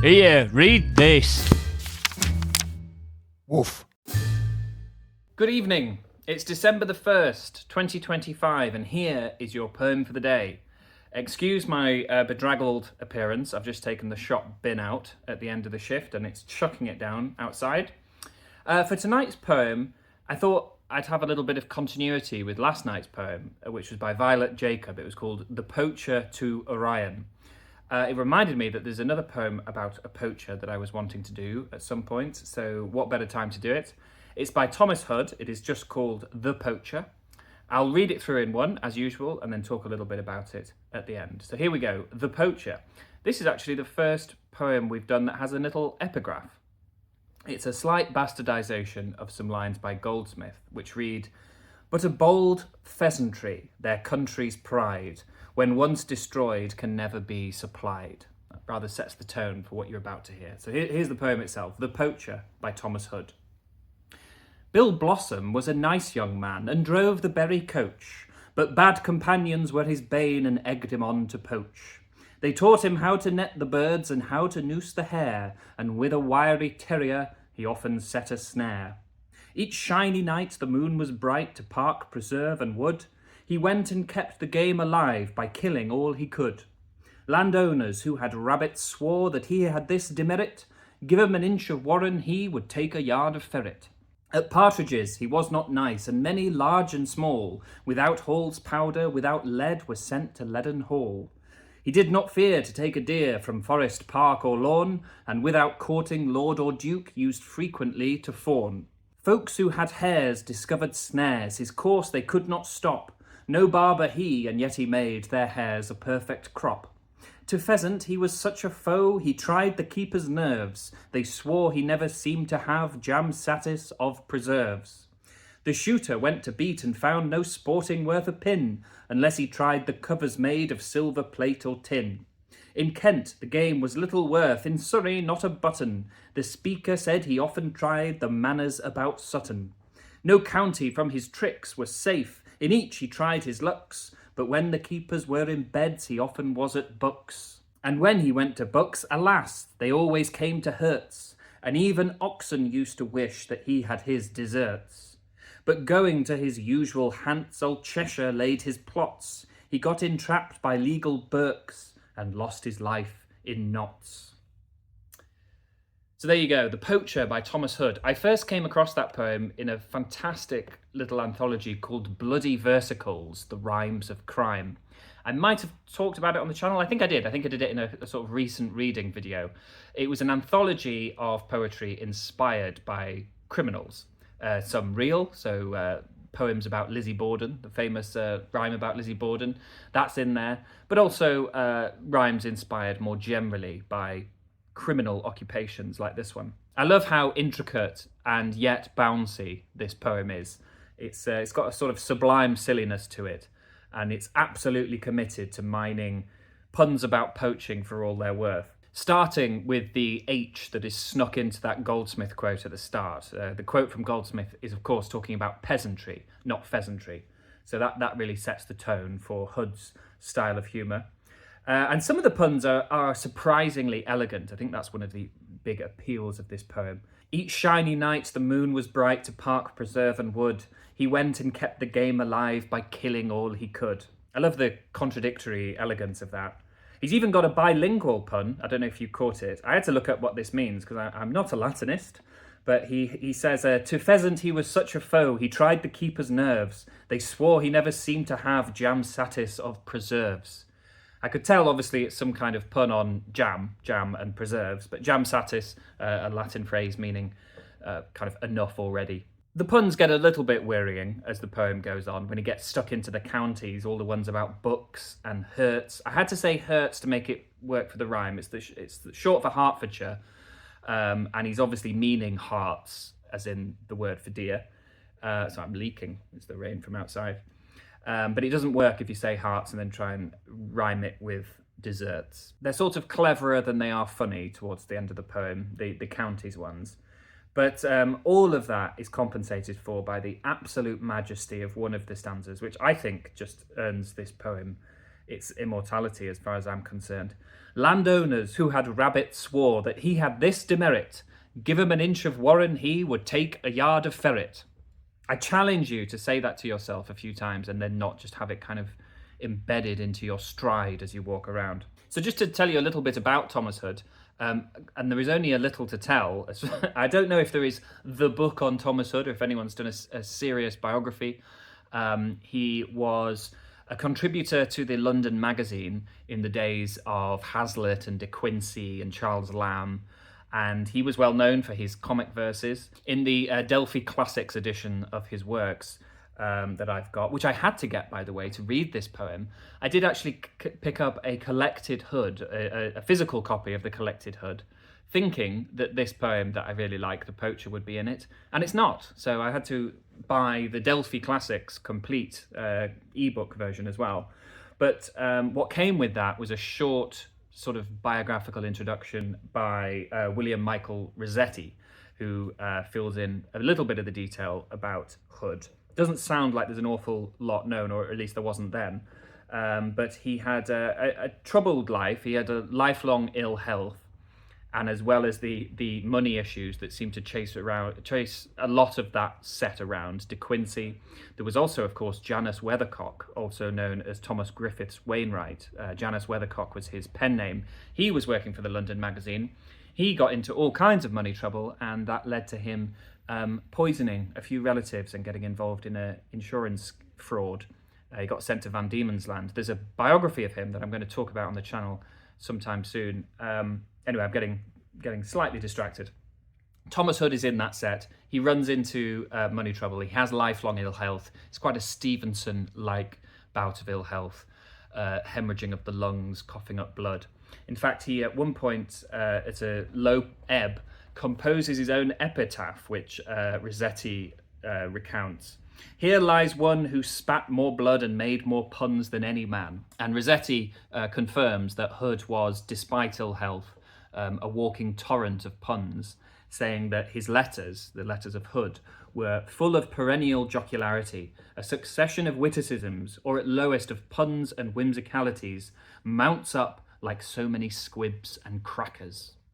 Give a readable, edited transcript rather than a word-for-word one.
Here, read this. Woof. Good evening. It's December the 1st, 2025, and here is your poem for the day. Excuse my bedraggled appearance. I've just taken the shop bin out at the end of the shift and it's chucking it down outside. For tonight's poem, I thought I'd have a little bit of continuity with last night's poem, which was by Violet Jacob. It was called The Poacher to Orion. It reminded me that there's another poem about a poacher that I was wanting to do at some point, so what better time to do it? It's by Thomas Hood. It is just called The Poacher. I'll read it through in one, as usual, and then talk a little bit about it at the end. So here we go, The Poacher. This is actually the first poem we've done that has a little epigraph. It's a slight bastardization of some lines by Goldsmith, which read, "But a bold pheasantry, their country's pride, when once destroyed can never be supplied." That rather sets the tone for what you're about to hear. So here's the poem itself, The Poacher by Thomas Hood. Bill Blossom was a nice young man and drove the berry coach, but bad companions were his bane and egged him on to poach. They taught him how to net the birds and how to noose the hare, and with a wiry terrier he often set a snare. Each shiny night the moon was bright to park, preserve and wood. He went and kept the game alive by killing all he could. Landowners who had rabbits swore that he had this demerit: give him an inch of warren, he would take a yard of ferret. At partridges he was not nice, and many large and small, without Hall's powder, without lead, were sent to Leaden Hall. He did not fear to take a deer from forest, park or lawn, and without courting lord or duke, used frequently to fawn. Folks who had hares discovered snares, his course they could not stop. No barber he, and yet he made their hairs a perfect crop. To pheasant he was such a foe, he tried the keeper's nerves. They swore he never seemed to have jam satis of preserves. The shooter went to beat and found no sporting worth a pin, unless he tried the covers made of silver plate or tin. In Kent the game was little worth, in Surrey not a button. The speaker said he often tried the manners about Sutton. No county from his tricks was safe, in each he tried his lucks, but when the keepers were in beds he often was at Bucks. And when he went to Bucks, alas, they always came to hurts, and even oxen used to wish that he had his deserts. But going to his usual hants, old Cheshire laid his plots. He got entrapped by legal Burkes and lost his life in knots. So there you go, The Poacher by Thomas Hood. I first came across that poem in a fantastic little anthology called Bloody Versicles, The Rhymes of Crime. I might have talked about it on the channel. I think I did. I think I did it in a sort of recent reading video. It was an anthology of poetry inspired by criminals. Some real, so poems about Lizzie Borden, the famous rhyme about Lizzie Borden, that's in there. But also rhymes inspired more generally by criminal occupations like this one. I love how intricate and yet bouncy this poem is. It's got a sort of sublime silliness to it, and it's absolutely committed to mining puns about poaching for all they're worth. Starting with the H that is snuck into that Goldsmith quote at the start. The quote from Goldsmith is, of course, talking about peasantry, not pheasantry. So that really sets the tone for Hood's style of humour. And some of the puns are surprisingly elegant. I think that's one of the big appeals of this poem. Each shiny night the moon was bright to park, preserve and wood. He went and kept the game alive by killing all he could. I love the contradictory elegance of that. He's even got a bilingual pun. I don't know if you caught it. I had to look up what this means because I'm not a Latinist. But he says, to pheasant he was such a foe, he tried the keeper's nerves. They swore he never seemed to have jam satis of preserves. I could tell, obviously, it's some kind of pun on jam and preserves, but jam satis, a Latin phrase meaning kind of enough already. The puns get a little bit wearying as the poem goes on, when he gets stuck into the counties, all the ones about Bucks and Herts. I had to say Herts to make it work for the rhyme. It's short for Hertfordshire, and he's obviously meaning hearts, as in the word for deer. So I'm leaking, it's the rain from outside. But it doesn't work if you say hearts and then try and rhyme it with desserts. They're sort of cleverer than they are funny towards the end of the poem, the counties ones. But all of that is compensated for by the absolute majesty of one of the stanzas, which I think just earns this poem its immortality as far as I'm concerned. Landowners who had rabbits swore that he had this demerit: give him an inch of warren, he would take a yard of ferret. I challenge you to say that to yourself a few times and then not just have it kind of embedded into your stride as you walk around. So just to tell you a little bit about Thomas Hood, and there is only a little to tell. I don't know if there is the book on Thomas Hood or if anyone's done a serious biography. He was a contributor to the London Magazine in the days of Hazlitt and De Quincey and Charles Lamb, and he was well known for his comic verses. In the Delphi Classics edition of his works that I've got, which I had to get, by the way, to read this poem, I did actually pick up a collected Hood, a physical copy of the collected Hood, thinking that this poem that I really like, The Poacher, would be in it, and it's not. So I had to buy the Delphi Classics complete ebook version as well. But what came with that was a short sort of biographical introduction by William Michael Rossetti, who fills in a little bit of the detail about Hood. Doesn't sound like there's an awful lot known, or at least there wasn't then. But he had a troubled life. He had a lifelong ill health, and as well as the money issues that seemed to chase a lot of that set around De Quincey. There was also, of course, Janus Weathercock, also known as Thomas Griffiths Wainwright. Janus Weathercock was his pen name. He was working for the London Magazine. He got into all kinds of money trouble, and that led to him poisoning a few relatives and getting involved in an insurance fraud. He got sent to Van Diemen's Land. There's a biography of him that I'm going to talk about on the channel sometime soon. Anyway, I'm getting slightly distracted. Thomas Hood is in that set. He runs into money trouble. He has lifelong ill health. It's quite a Stevenson-like bout of ill health, hemorrhaging of the lungs, coughing up blood. In fact, he at one point, at a low ebb, composes his own epitaph, which Rossetti recounts. Here lies one who spat more blood and made more puns than any man. And Rossetti confirms that Hood was, despite ill health, a walking torrent of puns, saying that his letters, the letters of Hood, were full of perennial jocularity, a succession of witticisms, or at lowest of puns and whimsicalities, mounts up like so many squibs and crackers.